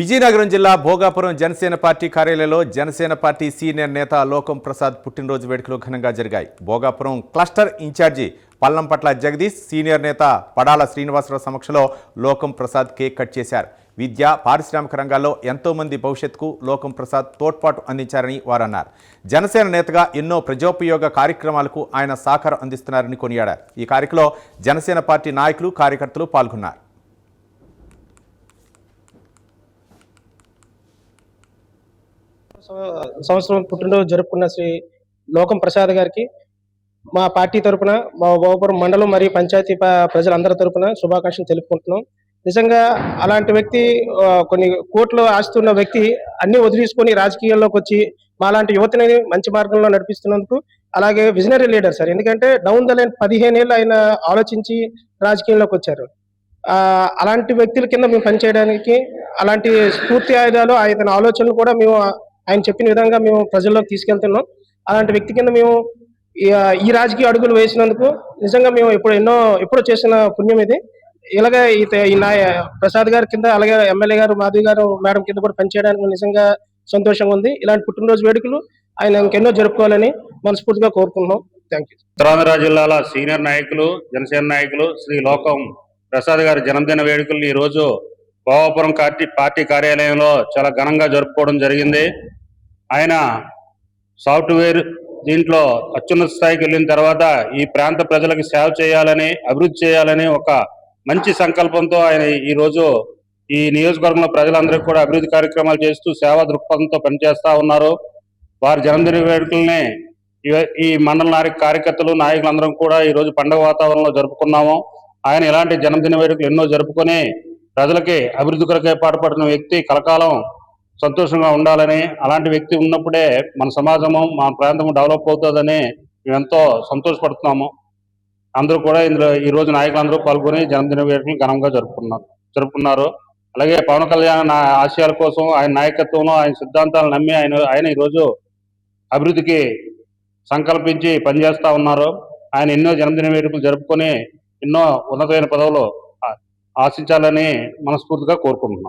విజయనగరం జిల్లా భోగాపురం జనసేన పార్టీ కార్యాలయంలో Janasena party senior నేత లోకం ప్రసాద్ పుట్టినరోజు వేడుకలు ఘనంగా జరిగాయి. Bhogapuram cluster incharge Pallampatla Jagadish, senior నేత పడాల శ్రీనివాసరావు సమక్షంలో లోకం ప్రసాద్ కేక్ కట్ చేశారు. విద్య, పారిశ్రామిక రంగాల్లో ఎంతో మంది భవిష్యత్తుకు లోకం ప్రసాద్ తోడ్పాటు అందించారని వారు అన్నారు. జనసేన నేతగా ఎన్నో ప్రజోపయోగ కార్యక్రమాలకు ఆయన సహకారం అందిస్తున్నారని కొనియాడారు. ఈ కార్యక్రమంలో జనసేన పార్టీ నాయకులు, కార్యకర్తలు పాల్గొన్నారు. సంవత్సరం పుట్టినరోజు జరుపుకున్న శ్రీ లోకం ప్రసాద్ గారికి మా పార్టీ తరపున, మా భోగాపురం మండలం మరియు పంచాయతీ ప్రజలందరి తరపున శుభాకాంక్షలు తెలుపుకుంటున్నాం. నిజంగా అలాంటి వ్యక్తి, కొన్ని కోట్లు ఆస్తున్న వ్యక్తి అన్ని వదిలేసుకొని రాజకీయాల్లోకి వచ్చి మాలాంటి యువతని మంచి మార్గంలో నడిపిస్తున్నందుకు, అలాగే విజనరీ లీడర్ సార్. ఎందుకంటే డౌన్ ద లైన్ 15 ఏళ్ళు ఆయన ఆలోచించి రాజకీయంలోకి వచ్చారు. అలాంటి వ్యక్తుల కింద మేము పనిచేయడానికి, అలాంటి స్ఫూర్తి ఆయుధాలు, ఆయన ఆలోచనలు కూడా మేము ఆయన చెప్పిన విధంగా మేము ప్రజల్లోకి తీసుకెళ్తున్నాం. అలాంటి వ్యక్తి కింద మేము ఈ రాజకీయ అడుగులు వేసినందుకు నిజంగా మేము ఎప్పుడో చేసిన పుణ్యం ఇది. ఇలాగే ఈ ప్రసాద్ గారి కింద, అలాగే ఎమ్మెల్యే గారు మాధవి గారు మేడం కింద కూడా పనిచేయడానికి నిజంగా సంతోషంగా ఉంది. ఇలాంటి పుట్టినరోజు వేడుకలు ఆయన ఇంకెన్నో జరుపుకోవాలని మనస్ఫూర్తిగా కోరుకుంటున్నాం. Thank you. ఉత్తరాంధ్ర జిల్లాల సీనియర్ నాయకులు, జనసేన నాయకులు శ్రీ లోకం ప్రసాద్ గారి జన్మదిన వేడుకలు ఈ రోజు భోగాపురం పార్టీ కార్యాలయంలో చాలా ఘనంగా జరుపుకోవడం జరిగింది. ఆయన సాఫ్ట్వేర్ దీంట్లో అత్యున్నత స్థాయికి వెళ్ళిన తర్వాత ఈ ప్రాంత ప్రజలకు సేవ చేయాలని, అభివృద్ధి చేయాలని ఒక మంచి సంకల్పంతో ఆయన ఈరోజు ఈ నియోజకవర్గంలో ప్రజలందరికీ కూడా అభివృద్ధి కార్యక్రమాలు చేస్తూ సేవా దృక్పథంతో పనిచేస్తూ ఉన్నారు. వారి జన్మదిన వేడుకల్ని ఈ మండల కార్యకర్తలు, నాయకులందరం కూడా ఈరోజు పండుగ వాతావరణంలో జరుపుకున్నాము. ఆయన ఇలాంటి జన్మదిన వేడుకలు ఎన్నో జరుపుకొని ప్రజలకి అభివృద్ధి కొరకే పాటుపడుతున్న వ్యక్తి కలకాలం సంతోషంగా ఉండాలని, అలాంటి వ్యక్తి ఉన్నప్పుడే మన సమాజము, మన ప్రాంతము డెవలప్ అవుతుందని మేము ఎంతో సంతోషపడుతున్నాము. అందరూ కూడా ఇందులో ఈరోజు నాయకులందరూ పాల్గొని జన్మదిన వేడుకలు ఘనంగా జరుపుకున్నారు. అలాగే పవన్ కళ్యాణ్ ఆశయాల కోసం, ఆయన నాయకత్వంలో, ఆయన సిద్ధాంతాలు నమ్మి ఆయన ఈరోజు అభివృద్ధికి సంకల్పించి పనిచేస్తూ ఉన్నారు. ఆయన ఎన్నో జన్మదిన వేడుకలు జరుపుకొని ఎన్నో ఉన్నతమైన పదవులు ఆశించాలని మనస్ఫూర్తిగా కోరుకుంటున్నాం.